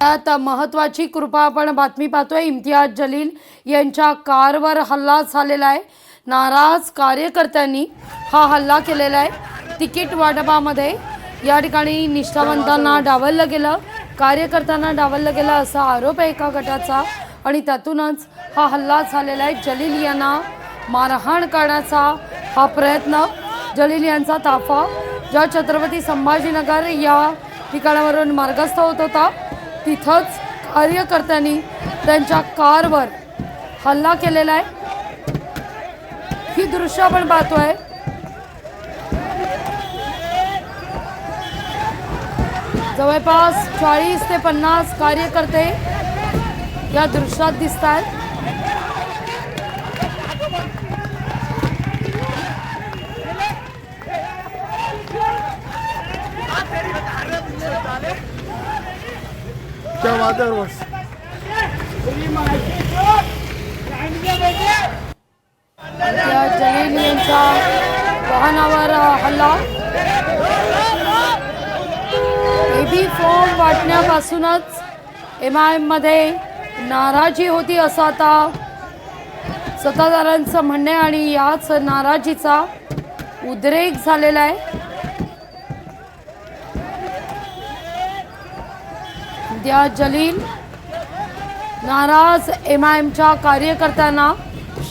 त्यात महत्त्वाची कृपा आपण बातमी पाहतोय। इम्तियाज जलील यांच्या कारवर हल्ला झालेला आहे। नाराज कार्यकर्त्यांनी हा हल्ला केलेला आहे। तिकीट वाटपामध्ये या ठिकाणी निष्ठावंतांना डावललं गेलं, कार्यकर्त्यांना डावललं गेलं असा आरोप आहे एका गटाचा आणि त्यातूनच हा हल्ला झालेला आहे। जलील यांना मारहाण करण्याचा हा प्रयत्न। जलील यांचा ताफा ज्या छत्रपती संभाजीनगर या ठिकाणावरून मार्गस्थ होत होता तिथंच कार्यकर्त्यांनी त्यांच्या कारवर हल्ला केलेला आहे। ही दृश्य आपण पाहतोय। जवळपास 40 ते 50 कार्यकर्ते या दृश्यात दिसतात। क्या बात है बस जलील यांच्या वाहनावर हल्ला। बेबी फॉर्म वाटण्यापासूनच MIM मध्ये नाराजी होती असं आता सत्ताधाऱ्यांचं म्हणणे आणि याच नाराजीचा उद्रेक झालेला आहे। इम्तियाज जलील नाराज MIMच्या कार्यकर्त्यांना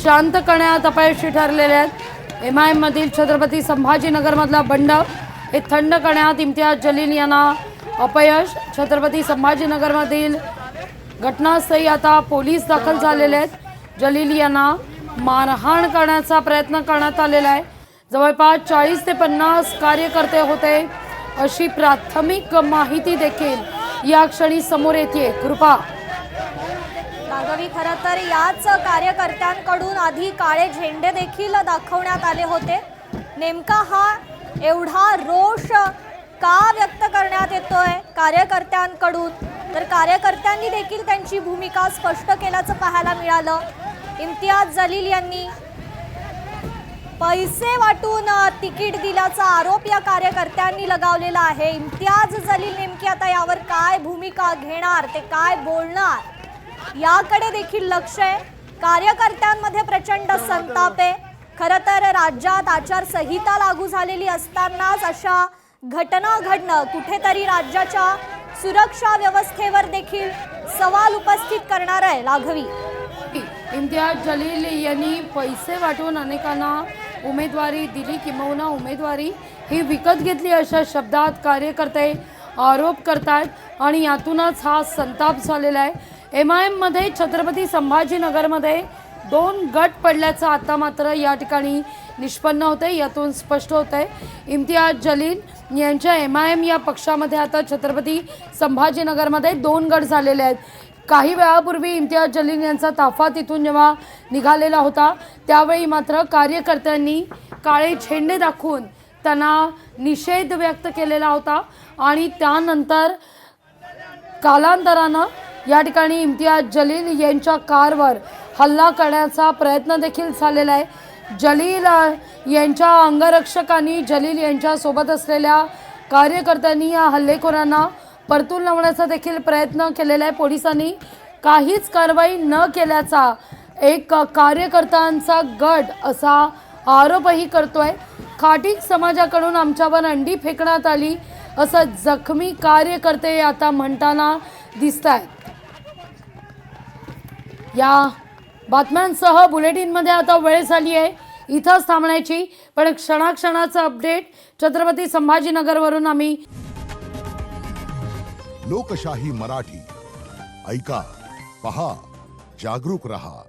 शांत करण्यात अपयशी ठरलेले आहेत। MIM मधील छत्रपती संभाजीनगरमधला बंड हे थंड करण्यात इम्तियाज जलील यांना अपयश। छत्रपती संभाजीनगरमधील घटनास्थळी आता पोलीस दाखल झालेले आहेत। जलील यांना मारहाण करण्याचा प्रयत्न करण्यात आलेला आहे। जवळपास 40 ते 50 कार्यकर्ते होते अशी प्राथमिक माहिती देखील या क्षणी समोर येते। कृपा राघवी, खरं तर याच कार्यकर्त्यांकडून आधी काळे झेंडे देखील दाखवण्यात आले होते। नेमका हा एवढा रोष का व्यक्त करण्यात येतोय कार्यकर्त्यांकडून, तर कार्यकर्त्यांनी देखील त्यांची भूमिका स्पष्ट केल्याचं पाहायला मिळालं। इम्तियाज जलील यांनी पैसे वाटून तिकीट दिल्याचा आरोप या कार्यकर्त्यांनी लगावलेला आहे। इम्तियाज जलील नेमकी आता यावर काय भूमिका घेणार, ते काय बोलणार याकडे देखील लक्ष आहे। कार्यकर्त्यांमध्ये प्रचंड संताप आहे। खरं तर राज्यात आचारसंहिता लागू झालेली असतानाच अशा घटना घडणं कुठेतरी राज्याच्या सुरक्षा व्यवस्थेवर देखील सवाल उपस्थित करणार आहे। राघवी, इम्तियाज जलील यांनी पैसे वाटून अनेकांना उमेदवारी दिली, किंबहुना उमेदवारी ही विकत घेतली अशा शब्दात कार्यकर्ते आरोप करतात आणि यातूनच हा संताप झालेला आहे। MIM मध्ये छत्रपती संभाजीनगरमध्ये 2 गट पडल्याचं आता मात्र या ठिकाणी निष्पन्न होते, यातून स्पष्ट होतंय। इम्तियाज जलील यांच्या MIM या पक्षामध्ये आता छत्रपती संभाजीनगरमध्ये 2 गट झालेले आहेत। काही वेळापूर्वी इम्तियाज जलील यांचा ताफा तिथून जेव्हा निघालेला होता त्यावेळी मात्र कार्यकर्त्यांनी काळे झेंडे दाखवून त्यांना निषेध व्यक्त केलेला होता आणि त्यानंतर कालांतरानं या ठिकाणी इम्तियाज जलील यांच्या कारवर हल्ला करण्याचा प्रयत्न देखील झालेला आहे। जलील यांच्या अंगरक्षकांनी जलील यांच्या सोबत असलेल्या कार्यकर्त्यांनी या हल्लेखोरांना परतून लावण्याचा देखील प्रयत्न केलेला आहे। पोलिसांनी काहीच कारवाई न केल्याचा एक कार्यकर्त्यांचा गट असा आरोपही करतोय। खाटीक समाजाकडून आमच्यावर अंडी फेकण्यात आली असं जखमी कार्यकर्ते आता म्हणताना दिसत आहेत। या बातम्यांसह बुलेटिनमध्ये आता वेळ झाली आहे इथंच थांबण्याची, पण क्षणाक्षणाचं अपडेट छत्रपती संभाजीनगरवरून आम्ही लोकशाही मराठी ऐका, पहा, जागरूक रहा।